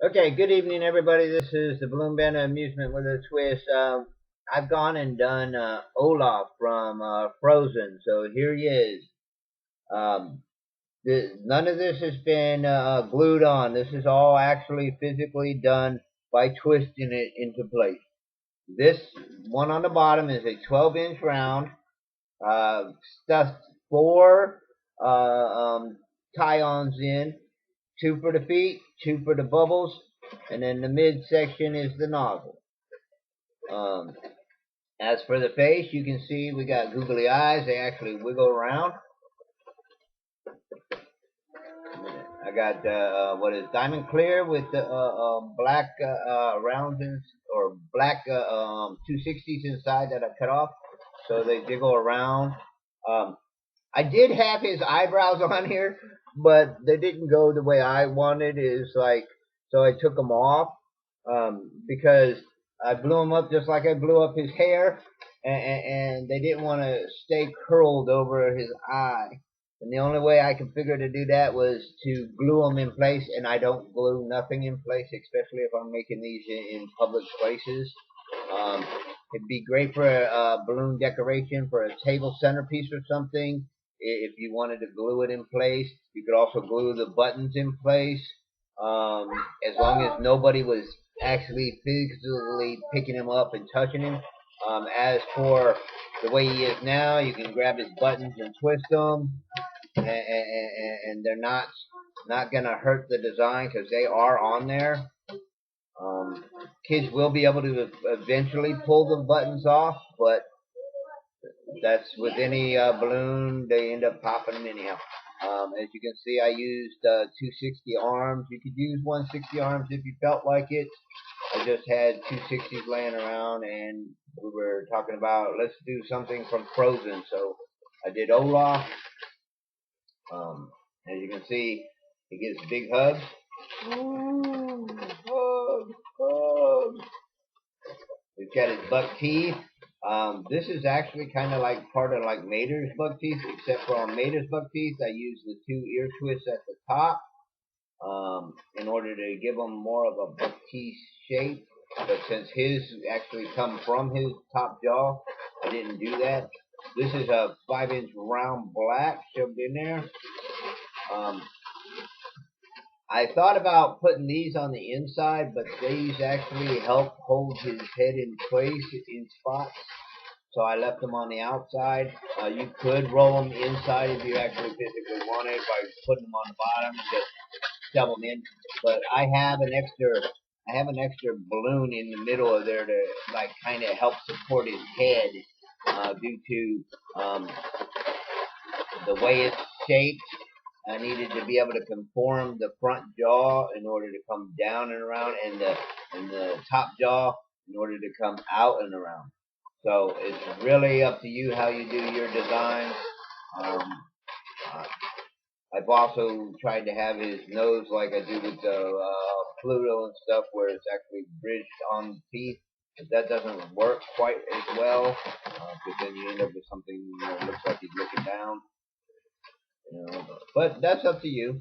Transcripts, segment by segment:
Okay, good evening, everybody. This is the Balloon Bandit of Amusement with a twist. I've gone and done Olaf from Frozen, so here he is. Um, None of this has been glued on. This is all actually physically done by twisting it into place. This one on the bottom is a 12-inch round, stuffed four uh, tie-ons in, two for the feet, two for the bubbles, and then the midsection is the nozzle. Um, as for the face, you can see we got googly eyes. They actually wiggle around. I got what is diamond clear with the black rounds or black 260s inside that I cut off, so they jiggle around. Um, I did have his eyebrows on here, but they didn't go the way I wanted. So I took them off because I blew them up just like I blew up his hair, and they didn't want to stay curled over his eye. And the only way I could figure to do that was to glue them in place, and I don't glue nothing in place, especially if I'm making these in public places. Um, it'd be great for a balloon decoration for a table centerpiece or something. If you wanted to glue it in place, you could also glue the buttons in place. As long as nobody was actually physically picking him up and touching him. As for the way he is now, you can grab his buttons and twist them, and they're not gonna hurt the design because they are on there. Kids will be able to eventually pull the buttons off, but that's with any balloon, they end up popping them anyhow. As you can see, I used 260 arms. You could use 160 arms if you felt like it. I just had 260s laying around, and we were talking about let's do something from Frozen. So I did Olaf. As you can see, he gives big hugs. Ooh, hug, hug. He's got his buck teeth. This is actually kind of like part of like Mater's buck teeth, except for on Mater's buck teeth, I use the two ear twists at the top in order to give them more of a buck teeth shape. But since his actually come from his top jaw, I didn't do that. This is a 5-inch round black shoved in there. I thought about putting these on the inside, but these actually help hold his head in place in spots. So I left them on the outside. You could roll them inside if you actually physically wanted by putting them on the bottom and just shove them in. But I have an extra balloon in the middle of there to like kind of help support his head due to the way it's shaped. I needed to be able to conform the front jaw in order to come down and around, and the top jaw in order to come out and around. So it's really up to you how you do your design. I've also tried to have his nose like I do with the Pluto and stuff, where it's actually bridged on the teeth. But that doesn't work quite as well, because then you end up with something that looks like he's looking down. But that's up to you.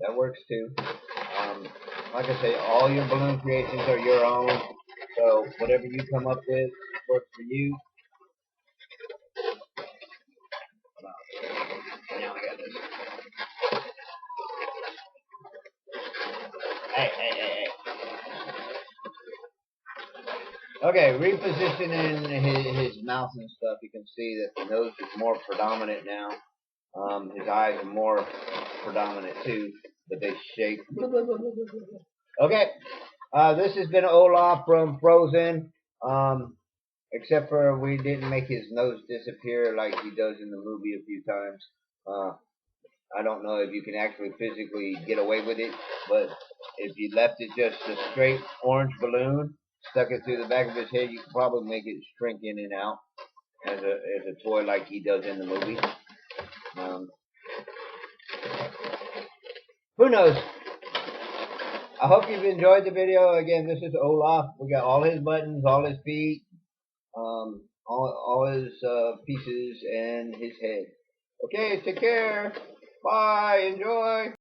That works too. Like I say, all your balloon creations are your own. So whatever you come up with works for you. Now I got this. Hey. Okay, repositioning his mouth and stuff. You can see that the nose is more predominant now. His eyes are more predominant too, but they shake. Okay, this has been Olaf from Frozen. Except for we didn't make his nose disappear like he does in the movie a few times. I don't know if you can actually physically get away with it, but if you left it just a straight orange balloon, stuck it through the back of his head, you could probably make it shrink in and out as a toy like he does in the movie. Who knows? I hope you've enjoyed the video. Again, this is Olaf. We got all his buttons, all his feet, all his pieces, and his head. Okay, take care. Bye. Enjoy.